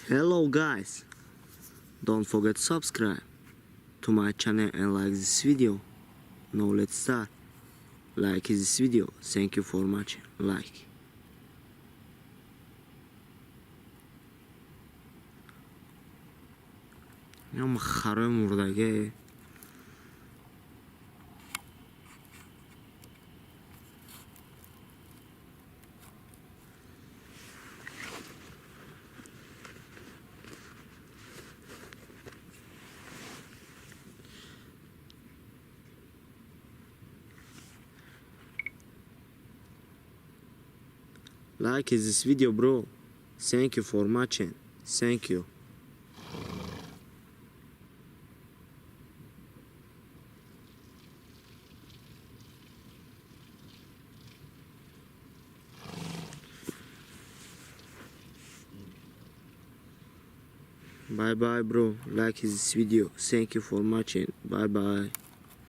Hello guys, don't forget to subscribe to my channel and like this video. Now let's start. Like this video. Thank you for much like. يوم خرم مردگه like this video bro. Thank you for watching. Thank you. Bye bye bro. Like this video. Thank you for watching. Bye bye.